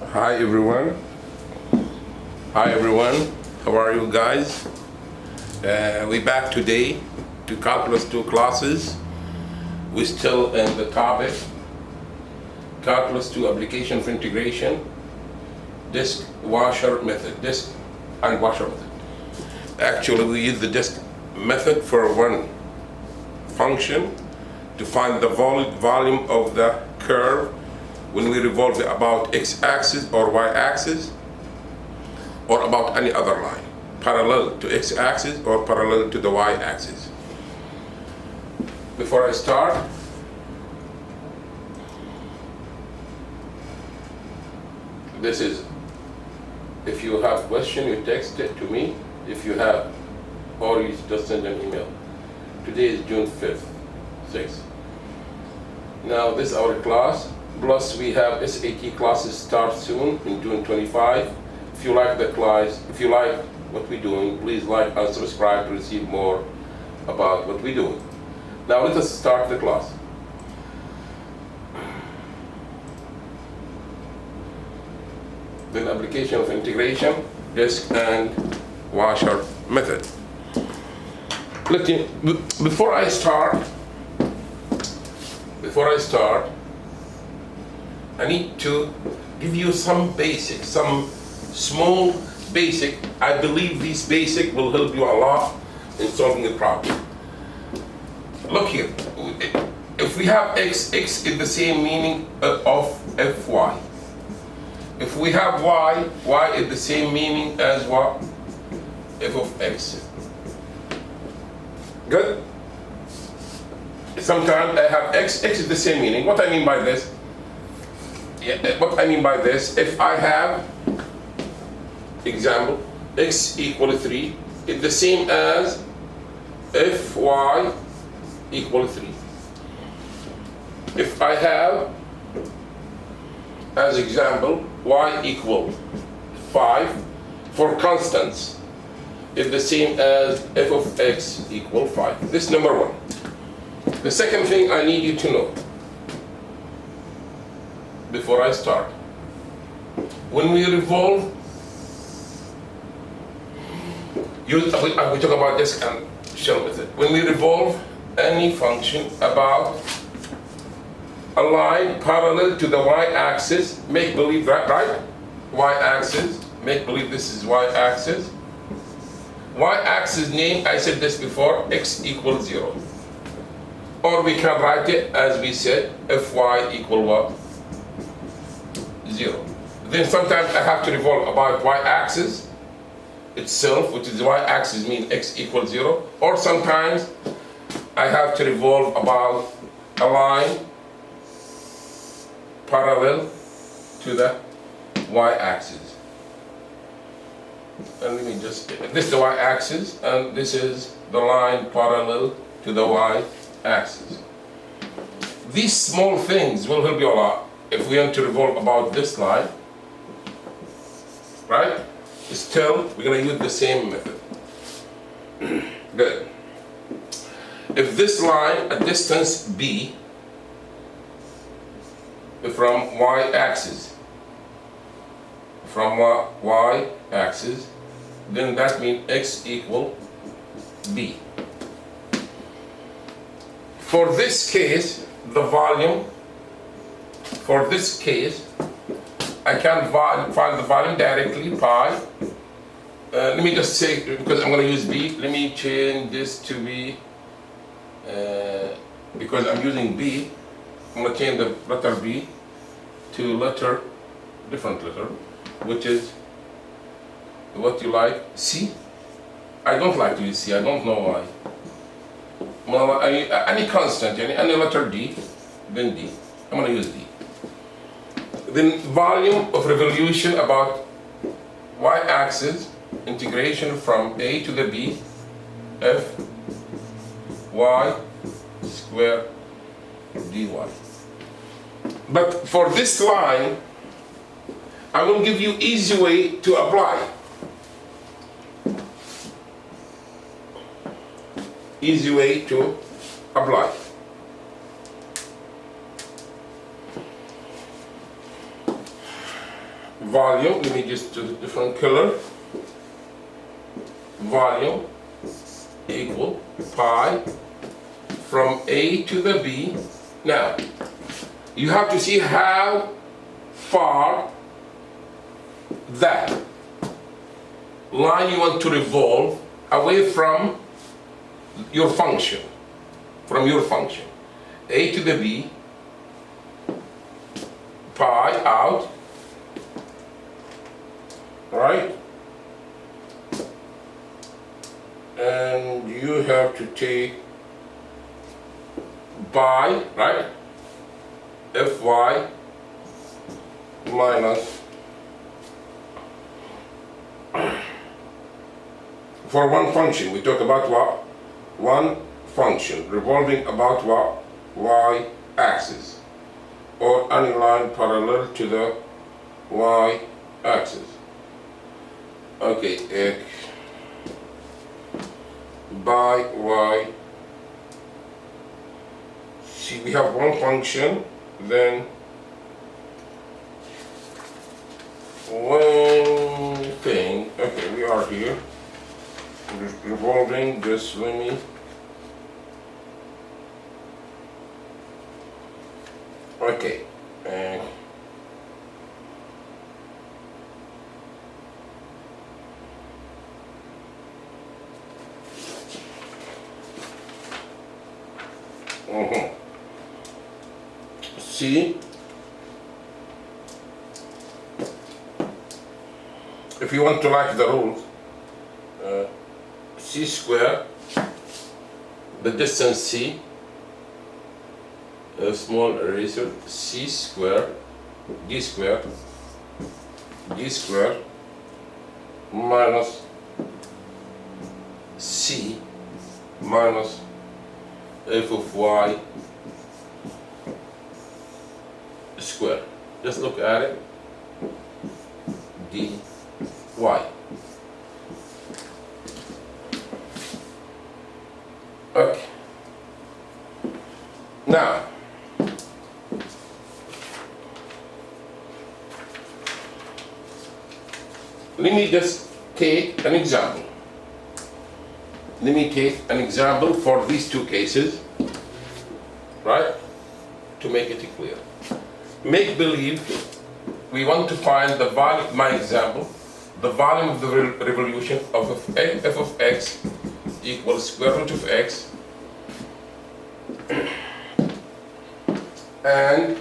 Hi everyone. Hi everyone. How are you guys? We back today to Calculus 2 classes. We're still in the topic Calculus 2 application for integration, disk washer method, disk and washer method. Actually, we use the disk method for one function to find the volume of the curve when we revolve it about x-axis or y-axis or about any other line, parallel to x-axis or parallel to the y-axis. Before I start, this is, if you have question, you text it to me. If you have, or you just send an email. Today is June 5th, 6th. Now this is our class. Plus we have SAT classes start soon in June 25. If you like the class, if you like what we're doing, please like and subscribe to receive more about what we're doing. Now let us start the class. Then application of integration, disk and washer method. Before I start, I need to give you some basic, some small basic. I believe these basic will help you a lot in solving the problem. Look here, if we have x is the same meaning of fy. If we have y is the same meaning as what? F of x. Good? Sometimes I have x is the same meaning. What I mean by this? If I have, example, x equal to 3, it's the same as if y equal to 3. If I have, as example, y equal 5, for constants, it's the same as f of x equal 5. This is number one. The second thing I need you to know before I start, when we revolve, we talk about disk and shell method. When we revolve any function about a line parallel to the y-axis, make believe that, right? Y-axis, make believe this is y-axis. Y-axis name, I said this before, x equals 0. Or we can write it as we said, fy equal what? 0. Then sometimes I have to revolve about y-axis itself, which is y-axis means x equals 0. Or sometimes I have to revolve about a line parallel to the y-axis. And let me just, this is the y-axis and this is the line parallel to the y-axis. These small things will help you a lot if we want to revolve about this line, right? Still, we're going to use the same method. Good. If this line, a distance b from y-axis, then that means x equal b. For this case, the volume, for this case, I can find the volume directly, pi. Let me just say, because I'm going to use b, let me change this to b, because I'm using b, I'm going to change the letter b to different letter, which is what you like, c. I don't like to use c, I don't know why. Well, any constant, any letter d, then d. I'm going to use d. Then volume of revolution about y-axis, integration from a to the b, f y square dy. But for this line, I will give you easy way to apply. Easy way to apply. volume, let me just do a different color. Volume equal pi from A to the B. Now, you have to see how far that line you want to revolve away from your function, A to the B, pi out, right? And you have to take by, right? Fy minus, for one function, we talk about what? One function revolving about what? Y axis, or any line parallel to the Y axis. Okay, x by Y. See, we have one function, then one thing. Okay, we are here revolving. Just let me okay, and see, if you want to like the rules, c square, the distance c, a small eraser, c square, d square, minus c minus f of y square. Just look at it. dy. Okay. Now, let me just take an example. Let me take an example for these two cases, right? To make it clear. Make believe we want to find the volume, my example, the volume of the revolution of f of x equals square root of x and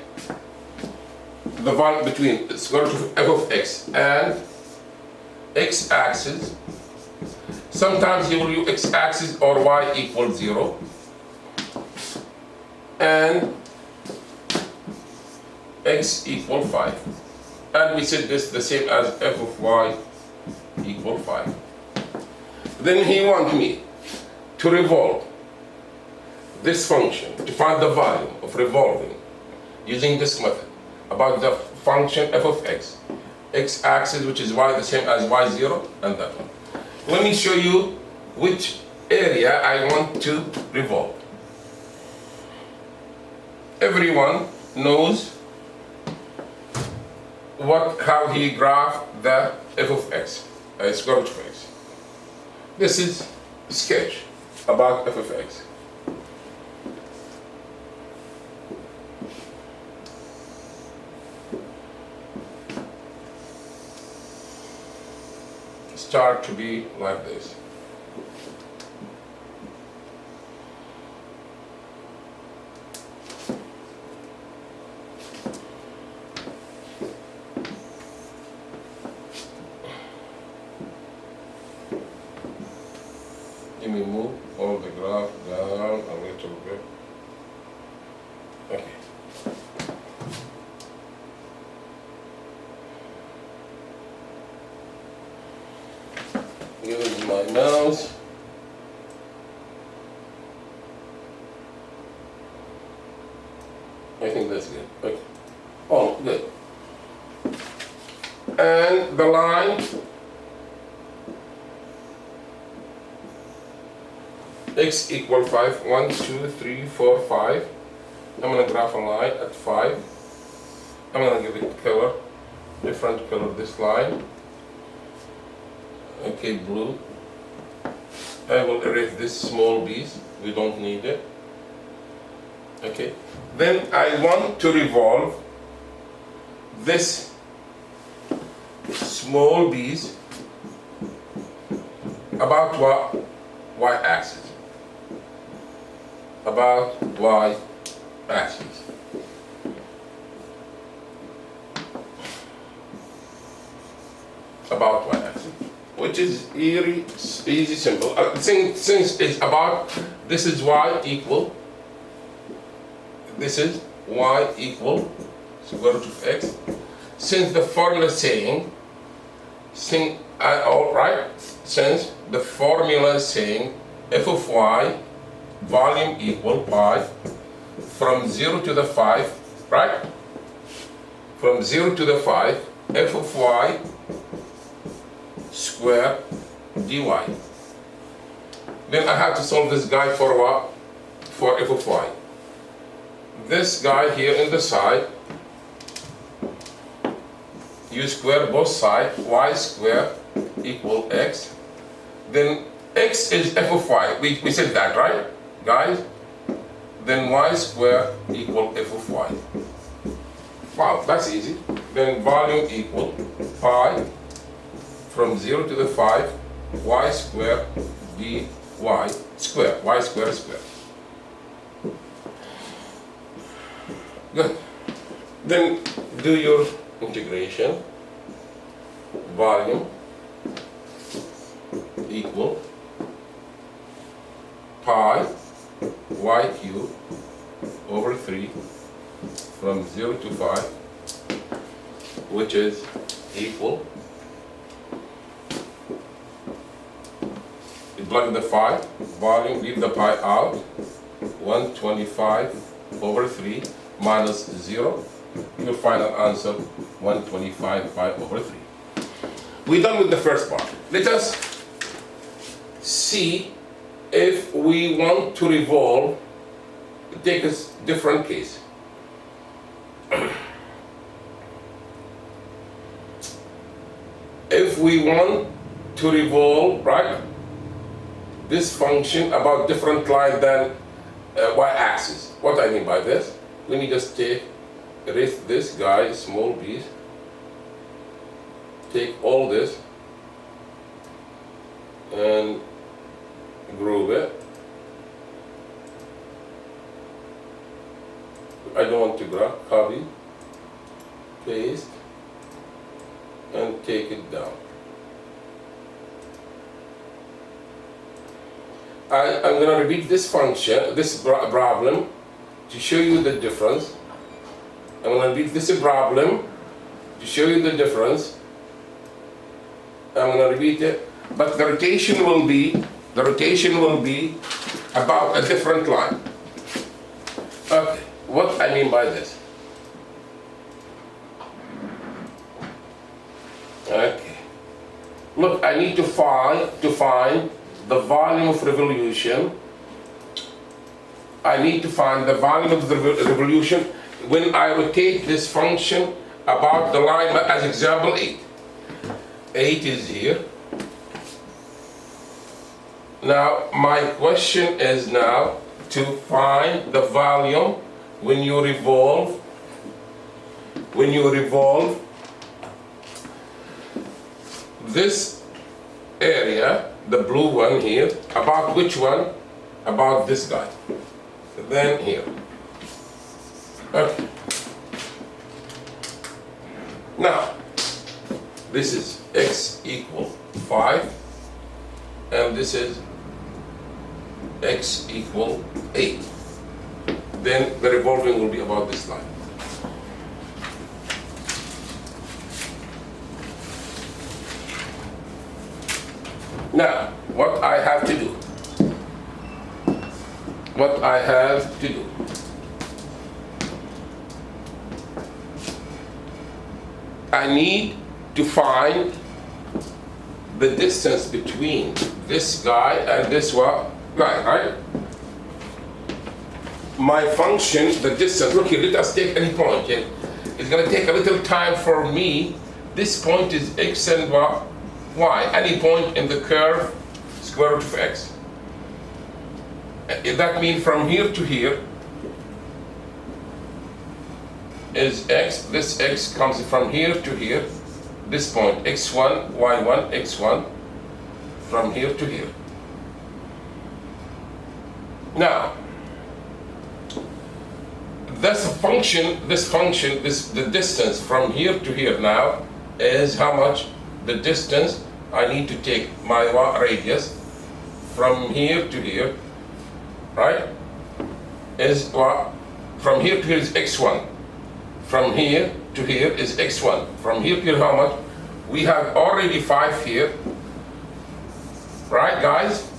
the volume between square root of f of x and x-axis. Sometimes you will use x-axis or y equals 0, and x equal 5. And we said this the same as f of y equal 5. Then he wants me to revolve this function, to find the volume of revolving using this method about the function f of x, x-axis which is y the same as y0, and that one. Let me show you which area I want to revolve. Everyone knows how he graphed the f of x, square root of x. This is a sketch about f of x. Start to be like this. Let me move all the graph down a little bit. Okay. Use my mouse. I think that's good. Okay. Oh, good. And the line x equal 5. 1, 2, 3, 4, 5. I'm gonna graph a line at 5. I'm gonna give it color different color this line. Okay, blue. I will erase this small piece, we don't need it. Okay, then I want to revolve this small piece about what y-axis. About y-axis. About y-axis, which is easy, simple. Since it's about, this is y equal, this is y equal square root of x. Since the formula is saying, since the formula is saying f of y volume equal pi from 0 to the 5, right? From 0 to the 5, f of y square dy. Then I have to solve this guy for what? For f of y. This guy here in the side, you square both sides, y square equal x. Then x is f of y. We said that, right, guys? Then y square equal f of y. Wow, that's easy. Then volume equal pi from 0 to the 5, y square dy square, y square square. Good. Then do your integration. Volume equal pi y cube over 3 from 0 to 5, which is equal, you plug the 5, volume, leave the pi out, 125 over 3 minus 0, you'll find an answer 125 pi over 3. We're done with the first part. Let us see if we want to revolve, take a different case. If we want to revolve, right, this function about different line than y-axis. What I mean by this, let me just erase this guy, small piece, take all this and group it. I don't want to grab, copy, paste, and take it down. I'm going to repeat this function, this problem, to show you the difference. I'm going to repeat this problem to show you the difference. I'm going to repeat it, but the rotation will be about a different line. Okay, what I mean by this? Okay, look, I need to find the volume of revolution. I need to find the volume of the revolution when I rotate this function about the line, as example 8. 8 is here. Now my question is now to find the volume when you revolve this area, the blue one here, about which one? About this guy. Then here. Okay. Now, this is x equal 5, and this is x equal 8. Then the revolving will be about this line. Now, what I have to do, I need to find the distance between this guy and this guy, right? My function, the distance, look here, let us take any point. It's going to take a little time for me this point is x and y. Any point in the curve, square root of x. That means from here to here is x. This x comes from here to here. This point, x1, y1, x1, from here to here. Now, this function, the distance from here to here now is how much? The distance I need to take my radius from here to here, right? Is what? From here to here is x1. From here to here is x1. From here to here how much? We have already 5 here, right guys?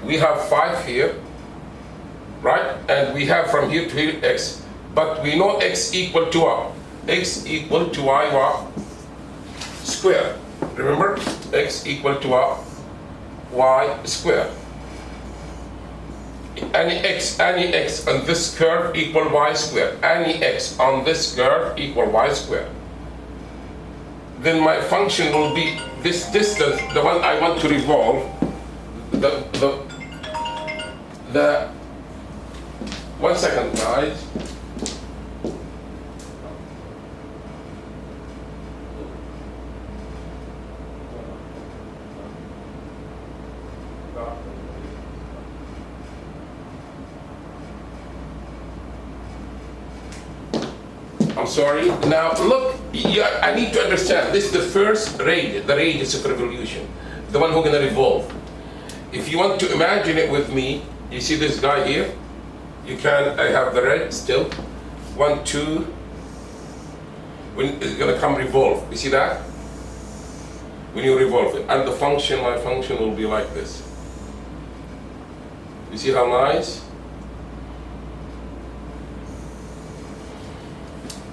We have 5 here, right? And we have from here to here x. But we know x equal to what? X equal to y what? Square. Remember? X equal to what? Y square. Any x on this curve equal y square. Any x on this curve equal y square. Then my function will be this distance, the one I want to revolve, the 1 second guys. I'm sorry. Now look, I need to understand. This is the first radius, the radius of revolution, the one who's gonna revolve. If you want to imagine it with me, you see this guy here? You can, I have the red still. 1, 2. When it's gonna come revolve, you see that? When you revolve it, and the function, my function will be like this. You see how nice?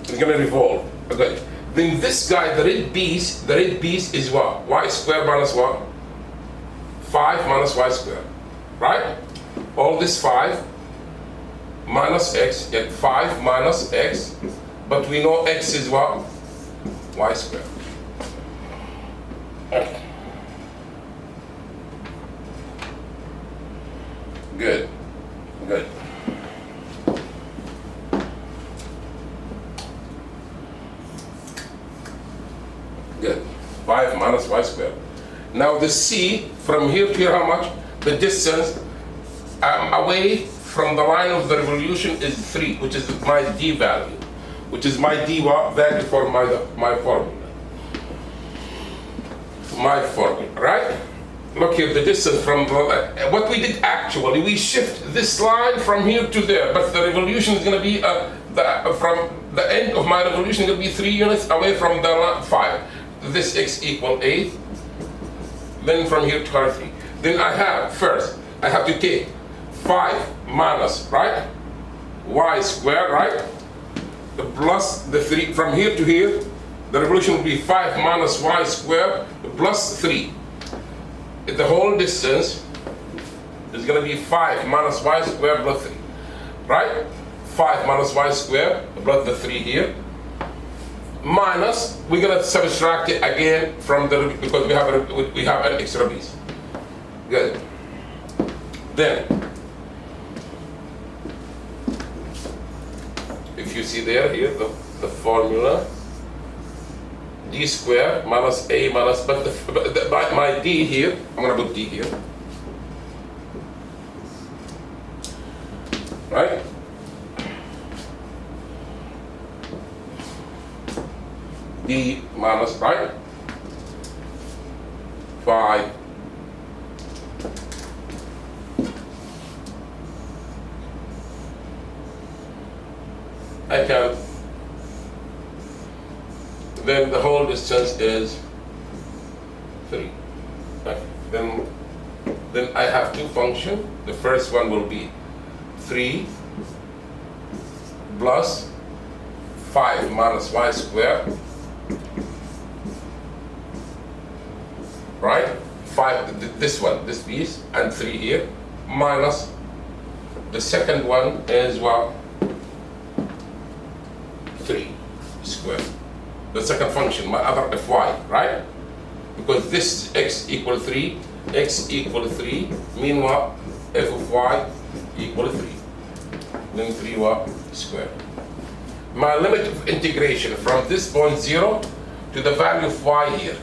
It's gonna revolve. Okay. Then this guy, the red piece is what? Y squared minus what? 5 minus y squared. Right? All this 5 minus x, get 5 minus x, but we know x is what? Y squared. Okay. Good. Good. Good. 5 minus y squared. Now the c, from here to here, how much? The distance away from the line of the revolution is 3, which is my d value, which is my d value for my formula. My formula, right? Look here, the distance from what we did actually, we shift this line from here to there, but the revolution is going to be from the end of my revolution is going to be 3 units away from the line 5. This x equal 8. Then from here to here 3. Then I have to take 5 minus, right? Y squared, right? The plus the 3 from here to here. The revolution will be 5 minus y squared plus 3. The whole distance is going to be 5 minus y squared plus 3, right? 5 minus y squared plus the 3 here. Minus, we're going to subtract it again from the, because we have an extra piece. Good. Then, if you see there, here, the formula, d squared minus a minus, but my d here, I'm going to put d here. Right? D minus, right? 5 I can, then the whole distance is 3. Okay. Then I have two functions. The first one will be 3 plus 5 minus y squared, right? 5, this one, this piece, and 3 here, minus the second one is what? 3 squared. the second function, my other fy, right? Because this is x equal 3, x equal 3, mean what? F of y equal 3. Then 3 what? Square. My limit of integration from this point 0 to the value of y here,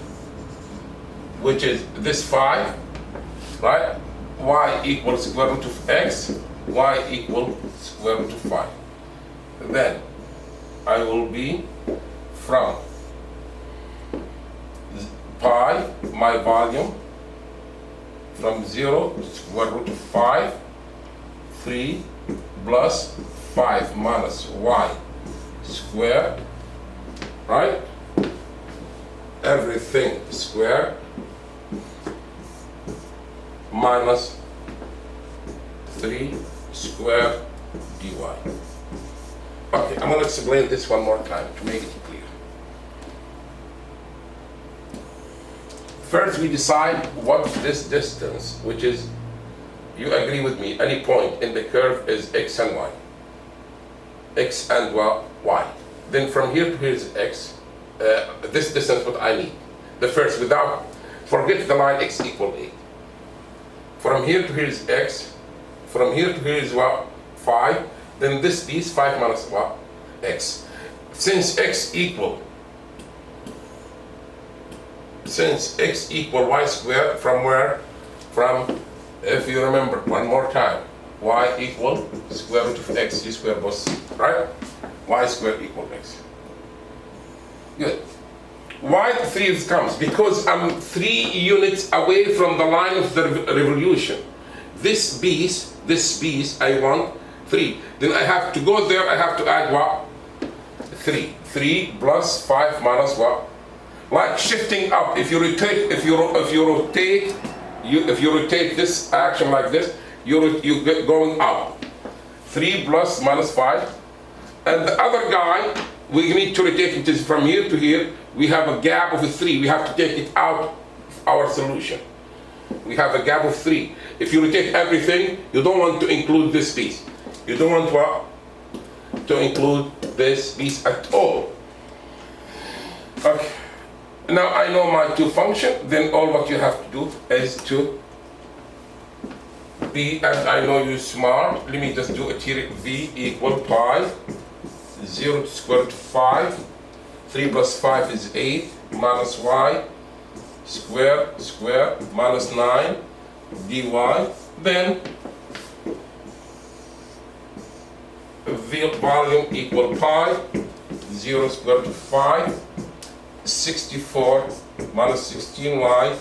which is this 5, right? Y equals square root of x, y equal square root of 5. Then I will be from pi, my volume, from 0 to square root of 5, 3 plus 5 minus y square, right? Everything square minus 3 square dy. Okay, I'm going to explain this one more time to make it clear. First, we decide what this distance, which is, you agree with me, any point in the curve is x and y. X and y. Then from here to here is x. This distance what I need. The first, without, forget the line x equal 8. From here to here is x. From here to here is what? 5. Then this piece, 5 minus what? X. Since x equal y squared, from where? From, if you remember, one more time, y equal square root of x, you square both, right? Y squared equal x. Good. Why the 3 comes? Because I'm 3 units away from the line of the revolution. This piece, I want 3. Then I have to go there, I have to add what? 3. 3 plus 5 minus what? Like shifting up. If you rotate this action like this, you get going up. 3 plus minus 5. And the other guy, we need to rotate it from here to here. We have a gap of 3. We have to take it out of our solution. We have a gap of 3. If you rotate everything, you don't want to include this piece. You don't want to include this piece at all. Okay. Now I know my two functions. Then all what you have to do is to be, and I know you're smart. Let me just do it here. V equal pi 0 to square root of 5. 3 plus 5 is 8 minus y square minus 9 dy. Then the volume equal pi 0 square root of 5, 64 minus 16y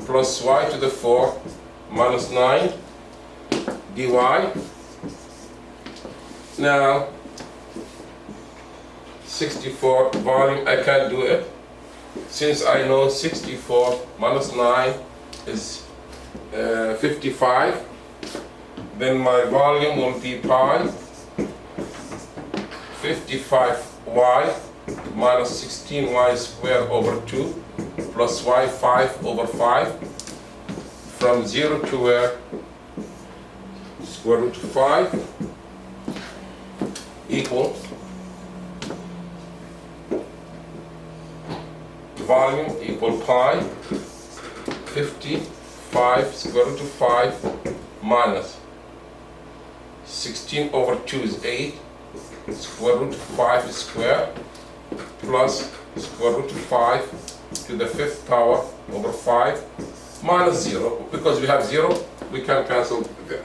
plus y to the 4 minus 9 dy. Now 64 volume, I can't do it. Since I know 64 minus 9 is 55, then my volume will be pi 55y minus 16y squared over 2 plus y 5 over 5 from 0 to where? Square root of 5 equal volume equal pi 55 square root of 5 minus 16 over 2 is 8 square root of 5 is square plus square root of 5 to the 5th power over 5 minus 0. Because we have 0, we can cancel there.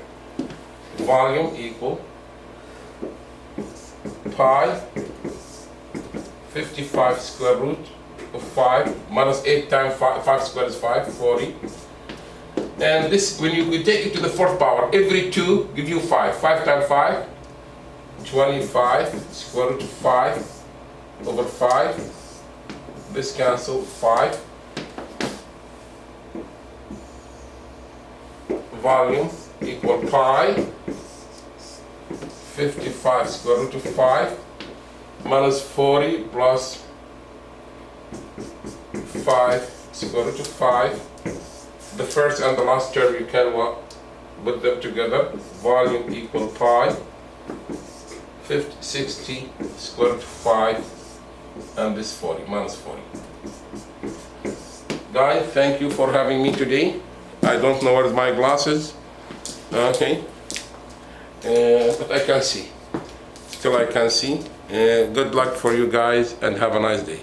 Volume equal pi 55 square root of 5 minus 8 times 5 squared is 5, 40. And this, when you take it to the 4th power, every 2 give you 5. 5 times 5, 25 square root of 5 over 5. This cancel 5. Volume equal pi 55 square root of 5 minus 40 plus 5 square root of 5. The first and the last term you can put them together. Volume equal pi 60 square root of 5 and this 40, minus 40. Guys, thank you for having me today. I don't know where's my glasses. Okay. But I can see. Still I can see. Good luck for you guys and have a nice day.